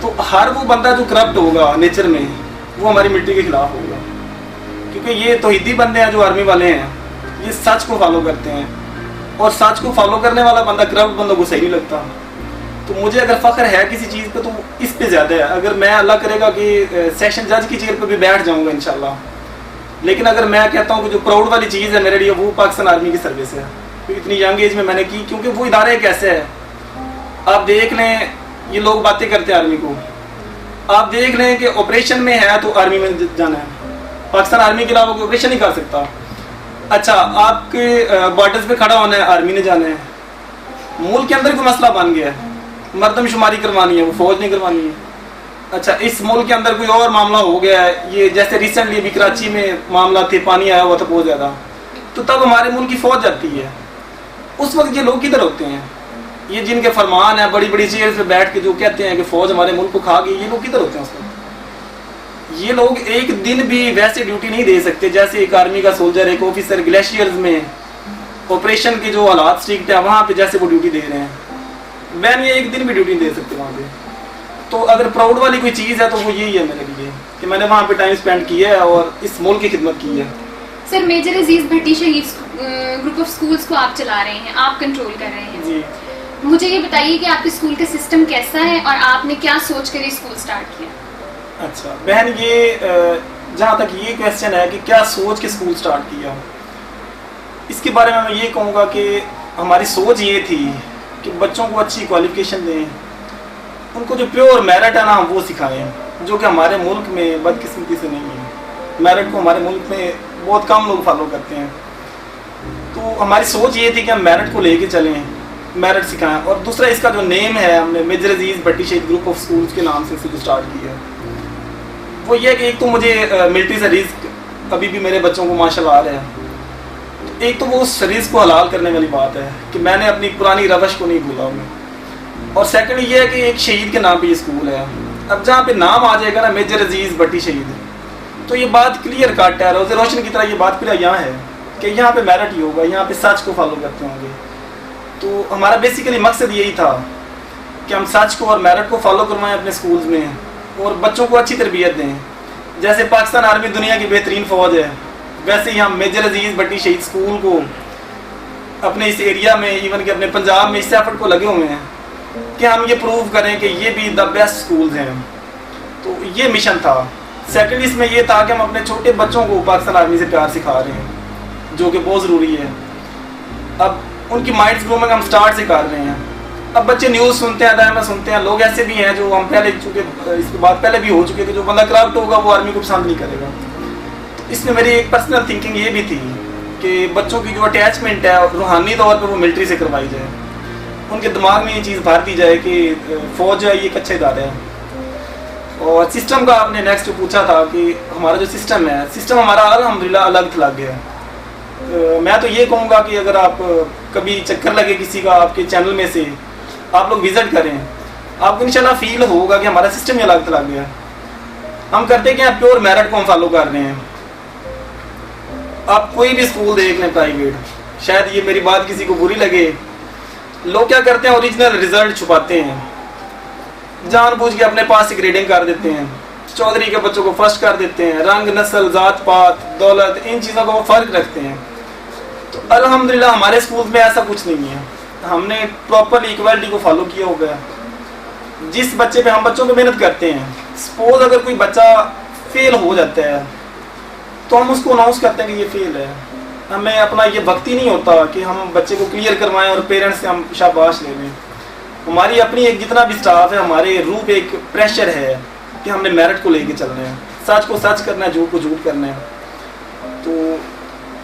تو ہر وہ بندہ جو کرپٹ ہوگا نیچر میں وہ ہماری ملٹری کے خلاف ہوگا، کیونکہ یہ توحیدی بندے ہیں جو آرمی والے ہیں، یہ سچ کو فالو کرتے ہیں، اور سچ کو فالو کرنے والا بندہ کرپٹ بندوں کو صحیح نہیں لگتا. تو مجھے اگر فخر ہے کسی چیز پہ تو اس پہ زیادہ ہے. اگر میں اللہ کرے گا کہ سیشن جج کی چیئر پہ بھی بیٹھ جاؤں گا انشاءاللہ، لیکن اگر میں کہتا ہوں کہ جو پراؤڈ والی چیز ہے میرے لیے وہ پاکستان آرمی کی سروس ہے. اتنی ینگ ایج میں میں نے کی، کیونکہ وہ ادارے کیسے ہے آپ دیکھ لیں. یہ لوگ باتیں کرتے ہیں آرمی کو، آپ دیکھ لیں کہ آپریشن میں ہے تو آرمی میں جانا ہے، پاکستان آرمی کے علاوہ کوئی آپریشن نہیں کر سکتا. اچھا آپ کے بارڈرز پہ کھڑا ہونا ہے، آرمی نے جانا ہے. ملک کے اندر کوئی مسئلہ بن گیا ہے، مردم شماری کروانی ہے، وہ فوج نہیں کروانی ہے. اچھا اس ملک کے اندر کوئی اور معاملہ ہو گیا ہے، یہ جیسے ریسنٹلی ابھی کراچی میں معاملہ تھے، پانی آیا ہوا تھا بہت زیادہ، تو تب ہمارے ملک کی فوج جاتی ہے. اس وقت یہ لوگ کدھر ہوتے ہیں؟ یہ جن کے فرمان ہیں بڑی بڑی چیئر پہ بیٹھ کے جو کہتے ہیں کہ فوج ہمارے ملک کو کھا گئی، یہ لوگ کدھر ہوتے ہیں اس وقت؟ یہ لوگ ایک دن بھی ویسے ڈیوٹی نہیں دے سکتے جیسے ایک آرمی کا سولجر، ایک آفیسر گلیشیئرز میں آپریشن کے جو حالات اسٹرکٹ ہیں وہاں پہ جیسے وہ ڈیوٹی دے رہے ہیں، مین یہ ایک دن بھی ڈیوٹی نہیں دے سکتے وہاں پہ. تو اگر پراؤڈ والی کوئی چیز ہے تو وہ یہی ہے میرے لیے کہ میں نے وہاں پہ ٹائم اسپینڈ کیا ہے اور اس ملک کی خدمت کی ہے. سر میجر عزیز بھٹی شہید گروپ آف سکولز کو آپ چلا رہے ہیں، آپ کنٹرول کر رہے ہیں. جی مجھے یہ بتائیے کہ آپ کے اسکول کا سسٹم کیسا ہے اور آپ نے کیا سوچ کر یہ اسکول اسٹارٹ کیا؟ اچھا بہن، یہ جہاں تک یہ کویسچن ہے کہ کیا سوچ کے اسکول اسٹارٹ کیا، اس کے بارے میں یہ کہوں گا کہ ہماری سوچ یہ تھی کہ بچوں کو اچھی کوالیفیکیشن دیں، ان کو جو پیور میرٹ ہے نا ہم وہ سکھائیں، جو کہ ہمارے ملک میں بدقسمتی سے نہیں ہے. میرٹ کو ہمارے ملک میں بہت کم لوگ فالو کرتے ہیں. تو ہماری سوچ یہ تھی کہ ہم میرٹ کو لے کے چلیں، میرٹ سکھائیں. اور دوسرا اس کا جو نیم ہے ہم نے میجر عزیز بھٹی شہید گروپ آف سکولز کے نام سے اسٹارٹ کیا ہے. وہ یہ کہ ایک تو مجھے ملٹری سے رزق ابھی بھی میرے بچوں کو ماشاءاللہ آ رہا ہے، ایک تو وہ اس رزق کو حلال کرنے والی بات ہے کہ میں نے اپنی پرانی روش کو نہیں بھولا ہوں. اور سیکنڈ یہ ہے کہ ایک شہید کے نام پہ یہ اسکول ہے. اب جہاں پہ نام آ جائے گا نا میجر عزیز بھٹی شہید، تو یہ بات کلیئر کٹ ہے، روز روشن کی طرح یہ بات پورا یہاں ہے کہ یہاں پہ میرٹ ہی ہوگا، یہاں پہ سچ کو فالو کرتے ہوں گے. تو ہمارا بیسیکلی مقصد یہی تھا کہ ہم سچ کو اور میرٹ کو فالو کروائیں اپنے سکولز میں اور بچوں کو اچھی تربیت دیں. جیسے پاکستان آرمی دنیا کی بہترین فوج ہے، ویسے ہی ہم میجر عزیز بھٹی شہید اسکول کو اپنے اس ایریا میں، ایون کہ اپنے پنجاب میں اس ایفرٹ کو لگے ہوئے ہیں کہ ہم یہ پروو کریں کہ یہ بھی دا بیسٹ اسکولز ہیں. تو یہ مشن تھا. سیکنڈ اس میں یہ تھا کہ ہم اپنے چھوٹے بچوں کو پاکستان آرمی سے پیار سکھا رہے ہیں، جو کہ بہت ضروری ہے. اب ان کی مائنڈس گرومنگ ہم سٹارٹ سے کر رہے ہیں. اب بچے نیوز سنتے ہیں، دائما سنتے ہیں، لوگ ایسے بھی ہیں جو ہم پہلے چونکہ اس کے بعد پہلے بھی ہو چکے کہ جو بندہ کرپٹ ہوگا وہ آرمی کو پسند نہیں کرے گا. اس میں میری ایک پرسنل تھنکنگ یہ بھی تھی کہ بچوں کی جو اٹیچمنٹ ہے روحانی طور پر وہ ملٹری سے کروائی جائے، ان کے دماغ میں یہ چیز بھر دی جائے کہ فوج ہے یہ ایک اچھا ادارہ ہے. اور سسٹم کا آپ نے نیکسٹ پوچھا تھا کہ ہمارا جو سسٹم ہے، سسٹم ہمارا الحمدللہ الگ تھلگ ہے. میں تو یہ کہوں گا کہ اگر آپ کبھی چکر لگے کسی کا آپ کے چینل میں سے، آپ لوگ وزٹ کریں، آپ کو انشاءاللہ فیل ہوگا کہ ہمارا سسٹم ہی الگ تھلگ ہے. ہم کرتے کہ پیور میرٹ کو ہم فالو کر رہے ہیں. آپ کوئی بھی اسکول دیکھ لیں پرائیویٹ، شاید یہ میری بات کسی کو بری لگے، لوگ کیا کرتے ہیں اوریجنل رزلٹ چھپاتے ہیں، جان بوجھ کے اپنے پاس ایک گریڈنگ کر دیتے ہیں، چودھری کے بچوں کو فرسٹ کر دیتے ہیں، رنگ نسل ذات پات دولت ان چیزوں کو وہ فرق رکھتے ہیں. تو الحمدللہ ہمارے اسکولز میں ایسا کچھ نہیں ہے. ہم نے پراپرلی ایکوالٹی کو فالو کیا ہوگا. جس بچے پہ ہم بچوں پہ محنت کرتے ہیں، سپوز اگر کوئی بچہ فیل ہو جاتا ہے تو ہم اس کو اناؤنس کرتے ہیں کہ یہ فیل ہے. ہمیں اپنا یہ وقت ہی نہیں ہوتا کہ ہم بچے کو کلیئر کروائیں اور پیرنٹس سے ہم شاباش لے لیں. ہماری اپنی ایک جتنا بھی اسٹاف ہے، ہمارے روح پہ ایک پریشر ہے کہ ہم نے میرٹ کو لے کے چلنا ہے، سچ کو سچ کرنا ہے، جھوٹ کو جھوٹ کرنا ہے. تو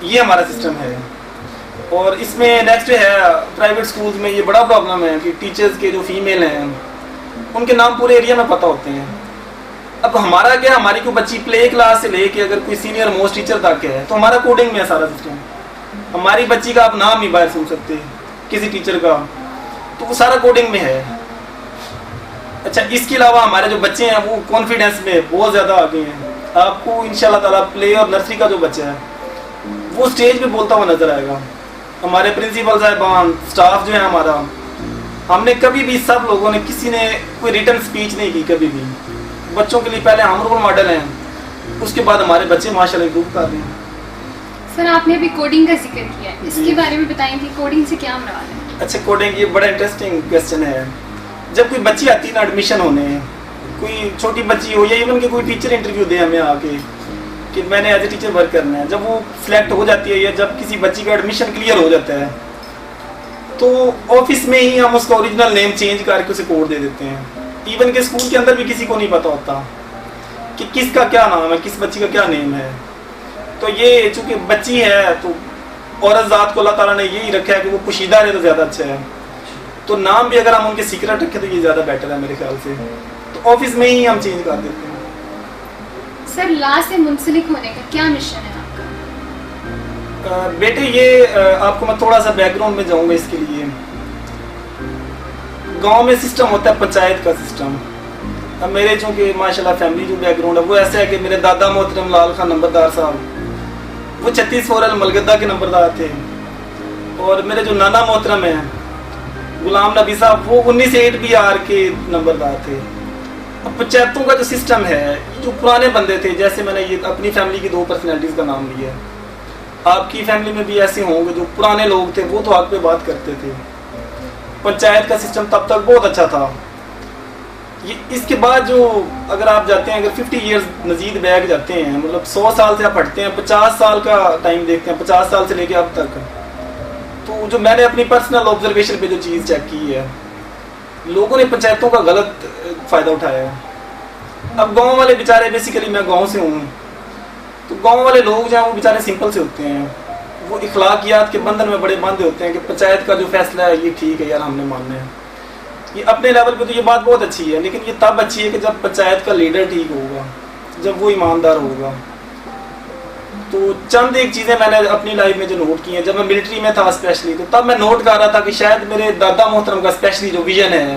یہ ہمارا سسٹم ہے. اور اس میں نیکسٹ ہے پرائیویٹ سکولز میں یہ بڑا پرابلم ہے کہ ٹیچرز کے جو فیمیل ہیں ان کے نام پورے ایریا میں پتہ ہوتے ہیں. اب ہمارا کیا، ہماری کوئی بچی پلے کلاس سے لے کے اگر کوئی سینئر موسٹ ٹیچر تک ہے تو ہمارا کوڈنگ میں ہے سارا سسٹم. ہماری بچی کا آپ نام نہیں باہر سن سکتے کسی ٹیچر کا، تو وہ سارا کوڈنگ میں ہے. اچھا اس کے علاوہ ہمارے جو بچے ہیں وہ کانفیڈنس میں بہت زیادہ آگے ہیں. آپ کو انشاءاللہ تعالیٰ پلے اور نرسری کا جو بچہ ہے وہ اسٹیج پہ بولتا ہوا نظر آئے گا. ہمارے پرنسپل صاحبان، اسٹاف جو ہے ہمارا، ہم نے کبھی بھی سب لوگوں نے کسی نے کوئی ریٹن سپیچ نہیں کی کبھی بھی. بچوں کے لیے پہلے ہم رول ماڈل ہیں, اس کے بعد ہمارے بچے ماشاءاللہ امپروو کر رہے ہیں. سر آپ نے ابھی کوڈنگ کا ذکر کیا ہے, اس کے بارے میں بتائیں کہ کوڈنگ سے کیا مراد ہے؟ اچھا, کوڈنگ یہ بڑا انٹرسٹنگ کویسچن ہے. جب کوئی بچی آتی ہے نا ایڈمیشن ہونے, کوئی چھوٹی بچی ہو یا ایون کہ کوئی ٹیچر انٹرویو دے ہمیں آ کے کہ میں نے ایز اے ٹیچر ورک کرنا ہے, جب وہ سلیکٹ ہو جاتی ہے یا جب کسی بچی کا ایڈمیشن کلیئر ہو جاتا ہے تو آفس میں ہی ہم اس کا اوریجنل نیم چینج کر کے اسے کوڈ دے دیتے ہیں. ایون کہ اسکول کے اندر بھی کسی کو نہیں پتا ہوتا کہ کس کا کیا نام ہے, کس بچی کا کیا نیم ہے. تو یہ چونکہ بچی ہے تو عورت ذات کو اللہ تعالیٰ نے یہی رکھا ہے کہ وہ پوشیدہ رہے تو زیادہ اچھا ہے. تو نام بھی اگر ہم ان کے سیکرٹ رکھیں تو یہ زیادہ بیٹر ہے میرے خیال سے. تو آفس میں ہی ہم چینج کر دیتے ہیں. سر لا سے منسلک ہونے کا کیا مشن ہے آپ کا؟ بیٹے یہ آپ کو میں تھوڑا سا بیک گراؤنڈ میں جاؤں گا اس کے لیے. گاؤں میں سسٹم ہوتا ہے پنچایت کا سسٹم. اب میرے چونکہ ماشاءاللہ فیملی جو بیک گراؤنڈ ہے وہ ایسا ہے کہ میرے دادا محترم لال خان نمبردار صاحب وہ 36 فورل ملگدہ کے نمبردار تھے, اور میرے جو نانا محترم ہیں غلام نبی صاحب وہ 19 BR کے نمبردار تھے. اب پنچایتوں کا جو سسٹم ہے, جو پرانے بندے تھے, جیسے میں نے یہ اپنی فیملی کی 2 پرسنالٹیز کا نام لیا ہے, آپ کی فیملی میں بھی ایسے ہوں گے جو پرانے لوگ تھے, وہ تو حق پہ بات کرتے تھے. پنچایت کا سسٹم تب تک بہت اچھا تھا. اس کے بعد جو اگر آپ جاتے ہیں, اگر 50 ایئرز مزید بیک جاتے ہیں, مطلب 100 سال سے آپ ہٹتے ہیں, 50 سال کا ٹائم دیکھتے ہیں, 50 سال سے لے کے اب تک, تو جو میں نے اپنی پرسنل آبزرویشن پہ جو چیز چیک کی ہے, لوگوں نے پنچایتوں کا غلط فائدہ اٹھایا ہے. اب گاؤں والے بیچارے, بیسیکلی میں گاؤں سے ہوں, تو گاؤں والے لوگ جو ہیں وہ بیچارے سمپل سے ہوتے ہیں, وہ اخلاقیات کے بندھن میں بڑے باندھے ہوتے ہیں کہ پنچایت کا جو فیصلہ ہے یہ ٹھیک ہے یار, ہم نے ماننا ہے. یہ اپنے لیول پہ تو یہ بات بہت اچھی ہے, لیکن یہ تب اچھی ہے کہ جب پنچایت کا لیڈر ٹھیک ہوگا, جب وہ ایماندار ہوگا. تو چند ایک چیزیں میں نے اپنی لائف میں جو نوٹ کی ہیں, جب میں ملٹری میں تھا اسپیشلی, تو تب میں نوٹ کر رہا تھا کہ شاید میرے دادا محترم کا اسپیشلی جو ویژن ہے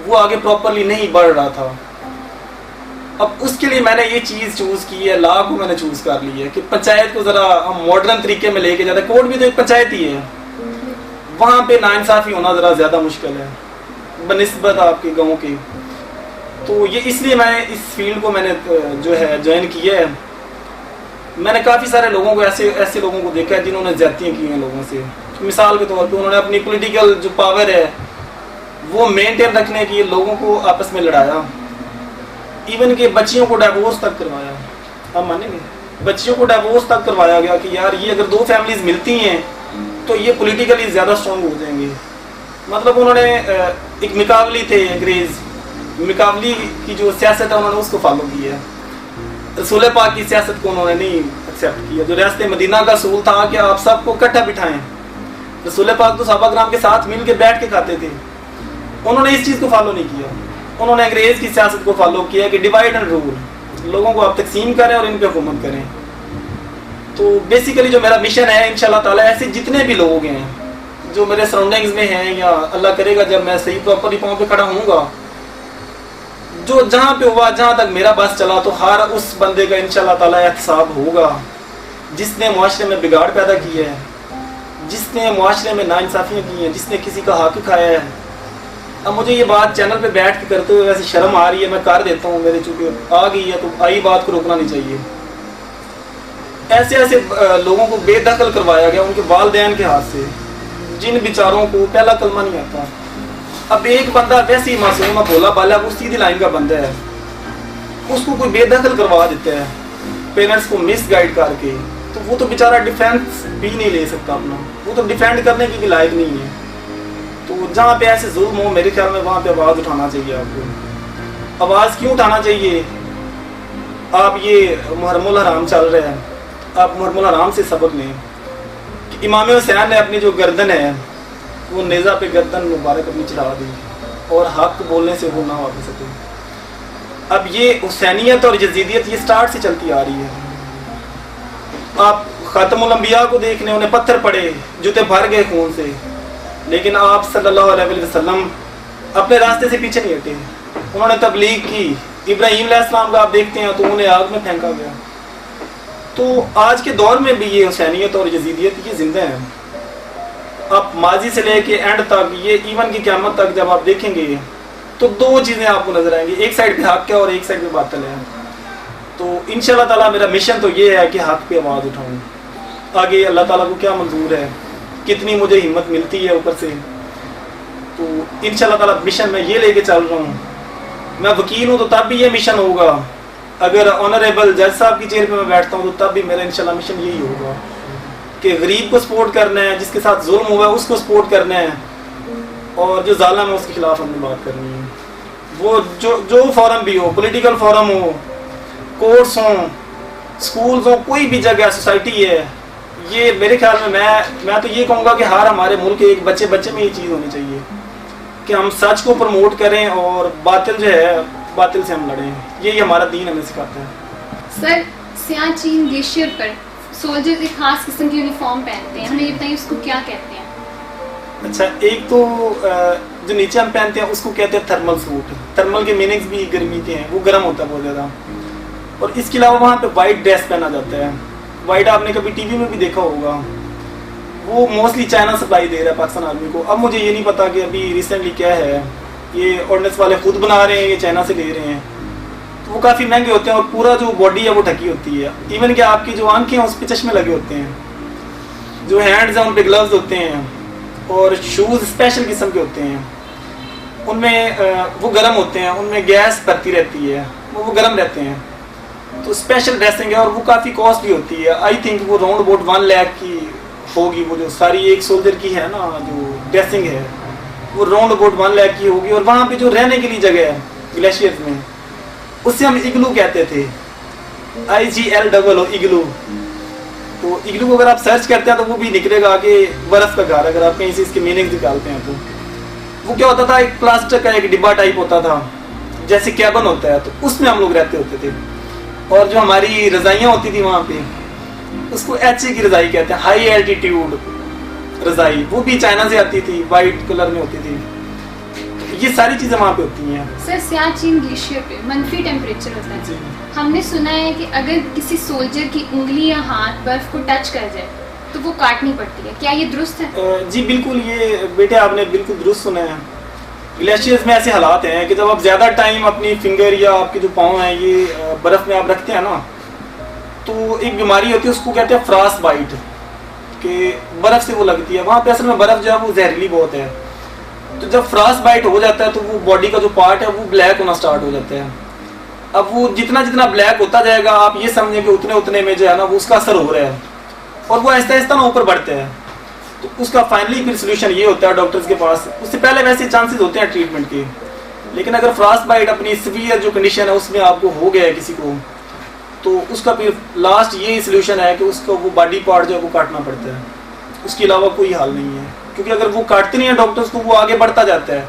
وہ آگے پراپرلی نہیں بڑھ رہا تھا. اب اس کے لیے میں نے یہ چیز چوز کی ہے, لا کو میں نے چوز کر لی ہے کہ پنچایت کو ذرا ہم ماڈرن طریقے میں لے کے جاتے ہیں. کوڈ بھی تو ایک پنچایت ہی ہے, وہاں پہ ناانصافی ہونا ذرا زیادہ مشکل ہے بنسبت آپ کے گاؤں کے. تو یہ اس لیے میں اس فیلڈ کو میں نے جو ہے جوائن کیا ہے. میں نے کافی سارے لوگوں کو ایسے لوگوں کو دیکھا ہے جنہوں نے زیادتیاں کی ہیں لوگوں سے. مثال کے طور پہ انہوں نے اپنی پولیٹیکل جو پاور ہے وہ مینٹین رکھنے کی لوگوں کو آپس میں لڑایا, ایون کہ بچیوں کو ڈائیورس تک کروایا. آپ مانیں گے, بچیوں کو ڈائیورس تک کروایا گیا کہ یار یہ اگر 2 فیملیز ملتی ہیں تو یہ پولیٹیکلی زیادہ اسٹرانگ ہو جائیں گے. مطلب انہوں نے ایک مقابلی تھے, انگریز مقابلی کی جو سیاست ہے انہوں نے اس کو فالو کی ہے. رسول پاک کی سیاست کو انہوں نے نہیں ایکسیپٹ کیا. جو ریاست مدینہ کا اصول تھا کہ آپ سب کو اکٹھا بٹھائیں, رسول پاک تو صحابہ کرام کے ساتھ مل کے بیٹھ کے کھاتے تھے, انہوں نے اس چیز کو فالو نہیں کیا. انہوں نے انگریز کی سیاست کو فالو کیا کہ ڈیوائڈ اینڈ رول, لوگوں کو آپ تقسیم کریں اور ان پہ حکومت کریں. تو بیسیکلی جو میرا مشن ہے انشاءاللہ تعالیٰ, ایسے جتنے بھی لوگ ہیں جو میرے سراؤنڈنگز میں ہیں, یا اللہ کرے گا جب میں صحیح پراپرلی پاؤں پہ کھڑا ہوں گا, جو جہاں پہ ہوا, جہاں تک میرا بس چلا, تو ہر اس بندے کا انشاءاللہ تعالیٰ احتساب ہوگا جس نے معاشرے میں بگاڑ پیدا کیا ہے, جس نے معاشرے میں ناانصافیاں کی ہیں, جس نے کسی کا حق کھایا ہے. اب مجھے یہ بات چینل پہ بیٹھ کے کرتے ہوئے ویسے شرم آ رہی ہے, میں کر دیتا ہوں, میرے چونکہ آ گئی ہے تو آئی بات کو روکنا نہیں چاہیے. ایسے لوگوں کو بے دخل کروایا گیا ان کے والدین کے ہاتھ سے, جن بیچاروں کو پہلا کلمہ نہیں آتا. اب ایک بندہ ویسے ہی معصوم ہے, بھولا بالا, وہ سیدھی لائن کا بندہ ہے, اس کو کوئی بے دخل کروا دیتا ہے پیرنٹس کو مس گائیڈ کر کے, تو وہ تو بیچارہ ڈیفینس بھی نہیں لے سکتا اپنا, وہ تو ڈیفینڈ کرنے کی بھی لائق نہیں ہے. تو جہاں پہ ایسے ظلم ہو, میرے خیال میں وہاں پہ آواز اٹھانا چاہیے. آپ کو آواز کیوں اٹھانا چاہیے؟ آپ یہ محرم الحرام چل رہے ہیں, آپ محرم الحرام سے سبق لیں کہ امام حسین نے اپنی جو گردن ہے وہ نیزہ پہ گردن مبارک اپنی چڑھا دی, اور حق بولنے سے وہ نہ واپس سکے. اب یہ حسینیت اور یزیدیت یہ سٹارٹ سے چلتی آ رہی ہے. آپ خاتم الانبیاء کو دیکھنے, انہیں پتھر پڑے, جوتے بھر گئے خون سے, لیکن آپ صلی اللہ علیہ وسلم اپنے راستے سے پیچھے نہیں ہٹے. انہوں نے تبلیغ کی. ابراہیم علیہ السلام کا آپ دیکھتے ہیں تو انہیں آگ میں پھینکا گیا. تو آج کے دور میں بھی یہ حسینیت اور یزیدیت یہ زندہ ہیں. آپ ماضی سے لے کے اینڈ تک، یہ ایون کی قیامت تک جب آپ دیکھیں گے تو دو چیزیں آپ کو نظر آئیں گی، ایک سائڈ پہ حق ہے اور ایک سائڈ پہ باطل ہے. تو انشاءاللہ تعالیٰ میرا مشن تو یہ ہے کہ حق پہ آواز اٹھاؤں. آگے اللہ تعالیٰ کو کیا منظور ہے، کتنی مجھے ہمت ملتی ہے اوپر سے، تو انشاءاللہ تعالیٰ مشن میں یہ لے کے چل رہا ہوں. میں وکیل ہوں تو تب بھی یہ مشن ہوگا، اگر آنریبل جج صاحب کی چیئر پہ میں بیٹھتا ہوں تو تب بھی میرا انشاءاللہ مشن یہی ہوگا کہ غریب کو سپورٹ کرنا ہے، جس کے ساتھ ظلم ہوا ہے اس کو سپورٹ کرنا ہے، اور جو ظالم ہے اس کے خلاف ہم نے بات کرنی ہے. وہ جو فورم بھی ہو، پولیٹیکل فورم ہو، کورٹس ہوں، سکولز ہوں، کوئی بھی جگہ سوسائٹی ہے، یہ میرے خیال میں تو یہ کہوں گا کہ ہر ہمارے ملک کے ایک بچے میں یہ چیز ہونی چاہیے کہ ہم سچ کو پروموٹ کریں اور باطل جو ہے باطل سے ہم لڑیں. یہی ہمارا دین ہمیں سکھاتا ہے. سر، سیاچین گلیشیئر پر سولجرز ایک خاص قسم کی یونیفارم پہنتے ہیں، ہمیں یہ بتائیے اس کو کیا کہتے ہیں؟ اچھا، ایک تو جو نیچے ہم پہنتے ہیں اس کو کہتے ہیں تھرمل سوٹ. تھرمل کے میننگز بھی گرمی کے ہیں، وہ گرم ہوتا ہے بہت زیادہ. اور اس کے علاوہ وہاں پہ وائٹ ڈریس پہنا جاتا ہے. وائٹ آپ نے کبھی ٹی وی میں بھی دیکھا ہوگا، وہ موسٹلی چائنا سپلائی دے رہا ہے پاکستان آرمی کو. اب مجھے یہ نہیں پتا کہ ابھی ریسنٹلی کیا ہے، یہ آرڈیننس والے خود بنا رہے ہیں یہ چائنا سے لے رہے ہیں. تو وہ کافی مہنگے ہوتے ہیں اور پورا جو باڈی ہے وہ ڈھکی ہوتی ہے. ایون کہ آپ کی جو آنکھیں ہیں اس پہ چشمے لگے ہوتے ہیں، جو ہینڈز ہیں ان پہ گلوز ہوتے ہیں، اور شوز اسپیشل قسم کے ہوتے ہیں. ان میں وہ گرم ہوتے ہیں، ان میں گیس بھرتی رہتی ہے، وہ گرم رہتے ہیں. تو اسپیشل ڈریسنگ ہے اور وہ کافی کاسٹلی ہوتی ہے. آئی تھنک وہ راؤنڈ اباؤٹ 1 لاکھ کی ہوگی. وہ جو ساری ایک سولجر کی ہے نا جو ڈریسنگ ہے وہ راؤنڈ اباؤٹ 1 لاکھ کی ہوگی. اور وہاں پہ جو رہنے کے لیے جگہ ہے گلیشیئرز میں، اس سے ہم اگلو کہتے تھے، IGLOO اگلو. تو اگلو کو اگر آپ سرچ کرتے ہیں تو وہ بھی نکلے گا کہ برف کا گھر. اگر آپ کہیں سے اس کے میننگ نکالتے ہیں تو وہ کیا ہوتا تھا، ایک پلاسٹک کا ایک ڈبا ٹائپ ہوتا تھا جیسے کیبن ہوتا ہے، تو اس میں ہم لوگ رہتے ہوتے تھے. اور جو ہماری رضائیاں ہوتی تھی وہاں پہ اس کو HA کی رضائی کہتے ہیں، ہائی ایلٹیٹیوڈ رضائی. وہ بھی چائنا سے آتی تھی، وائٹ کلر میں ہوتی تھی. یہ ساری چیزیں وہاں پہ ہوتی ہیں. سر، سیاچین گلیشیئر پہ منفی ٹیمپریچر ہوتا ہے. ہم نے سنا ہے کہ اگر کسی سولجر کی انگلی یا ہاتھ برف کو ٹچ کر جائے تو وہ کاٹنی پڑتی ہے، کیا یہ درست ہے؟ جی بالکل، یہ بیٹے آپ نے بالکل درست سنا ہے. گلیشیئرز میں ایسے حالات ہیں کہ جب آپ زیادہ ٹائم اپنی فنگر یا آپ کے جو پاؤں ہیں یہ برف میں آپ رکھتے ہیں نا، تو ایک بیماری ہوتی ہے اس کو کہتے ہیں فراس بائٹ، کہ برف سے وہ لگتی ہے. وہاں پہ اصل میں برف جو ہے وہ زہریلی بہت ہے. تو جب فراس بائٹ ہو جاتا ہے تو وہ باڈی کا جو پارٹ ہے وہ بلیک ہونا سٹارٹ ہو جاتا ہے. اب وہ جتنا بلیک ہوتا جائے گا آپ یہ سمجھیں کہ اتنے میں جو ہے نا وہ اس کا اثر ہو رہا ہے اور وہ آہستہ آہستہ نا اوپر بڑھتا ہے. تو اس کا فائنلی پھر سولوشن یہ ہوتا ہے ڈاکٹرز کے پاس. اس سے پہلے ویسے چانسز ہوتے ہیں ٹریٹمنٹ کے، لیکن اگر فراس بائٹ اپنی سیویئر جو کنڈیشن ہے اس میں آپ کو ہو گیا ہے کسی کو، تو اس کا پھر لاسٹ یہی سولوشن ہے کہ اس کو وہ باڈی پارٹ جو ہے وہ کاٹنا پڑتا ہے. اس کے علاوہ کوئی حل نہیں ہے، کیونکہ اگر وہ کاٹتے نہیں ہیں ڈاکٹرز تو وہ آگے بڑھتا جاتا ہے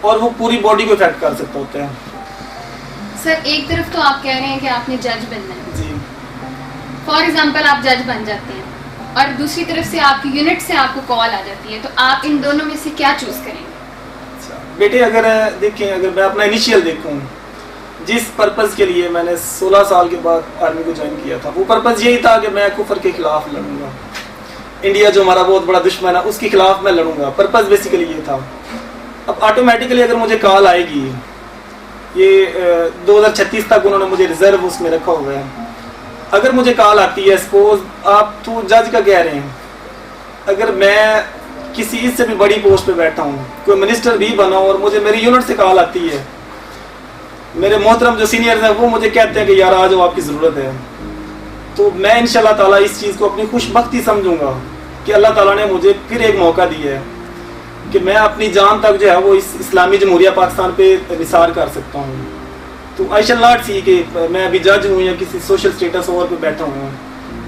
اور وہ پوری باڈی کو افیکٹ کر سکتا ہوتا ہے. سر، ایک طرف تو آپ کہہ رہے ہیں کہ آپ نے جج بننا ہے، جی فار ایگزامپل آپ جج بن جاتے ہیں، اور دوسری طرف سے آپ کی یونٹ سے آپ کو کال آ جاتی ہے، تو آپ ان دونوں میں سے کیا چوز کریں گے؟ بیٹے اگر دیکھیں، اگر میں اپنا انیشیل دیکھوں، جس پرپز کے لیے میں نے 16 سال کے بعد آرمی کو جوائن کیا تھا، وہ پرپز یہی تھا کہ میں کفر کے خلاف لڑوں گا. انڈیا جو ہمارا بہت بڑا دشمن ہے اس کے خلاف میں لڑوں گا. پرپز بیسیکلی یہ تھا. اب آٹومیٹکلی اگر مجھے کال آئے گی، یہ 2036 تک انہوں نے مجھے ریزرو اس میں رکھا ہوا ہے. اگر مجھے کال آتی ہے، سپوز آپ تو جج کا کہہ رہے ہیں، اگر میں کسی اس سے بھی بڑی پوسٹ پہ بیٹھا ہوں، کوئی منسٹر بھی بنا ہوں، اور مجھے میری یونٹ سے کال آتی ہے، میرے محترم جو سینئرز ہیں وہ مجھے کہتے ہیں کہ یار آج آپ کی ضرورت ہے، تو میں انشاءاللہ تعالیٰ اس چیز کو اپنی خوش بختی سمجھوں گا کہ اللہ تعالیٰ نے مجھے پھر ایک موقع دیا ہے کہ میں اپنی جان تک جو ہے وہ اس اسلامی جمہوریہ پاکستان پہ نثار کر سکتا ہوں. تو آئی شل ناٹ سی کہ میں ابھی جج ہوں یا کسی سوشل اسٹیٹس اور پہ بیٹھا ہوں.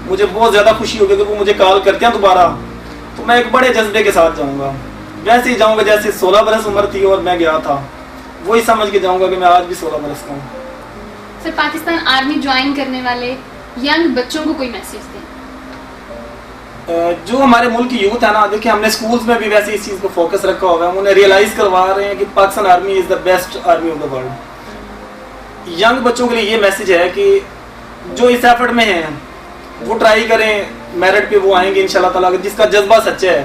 مجھے بہت زیادہ خوشی ہوگی کہ وہ مجھے کال کرتے ہیں دوبارہ، تو میں ایک بڑے جذبے کے ساتھ جاؤں گا. ویسے ہی جاؤں گا جیسے 16 برس عمر تھی اور میں گیا تھا، وہی سمجھ کے جاؤں گا کہ میں آج بھی 16 برس کا ہوں. سر، پاکستان آرمی جوائن کرنے والے ینگ بچوں کو کوئی میسیج دیں؟ جو ہمارے ملک کی یوتھ ہے نا، دیکھیں ہم نے سکولز میں بھی ویسے اس چیز کو فوکس رکھا ہوا ہے. ہم انہیں ریئلائز کروا رہے ہیں کہ Pakistan army is the best army of the world. Young بچوں کے لیے یہ میسیج ہے کہ جو اس ایفرٹ میں ہیں وہ ٹرائی کریں، میرٹ پہ وہ آئیں گے انشاءاللہ تعالیٰ. جس کا جذبہ سچا ہے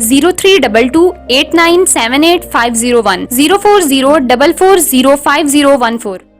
032289785010 0404405014014।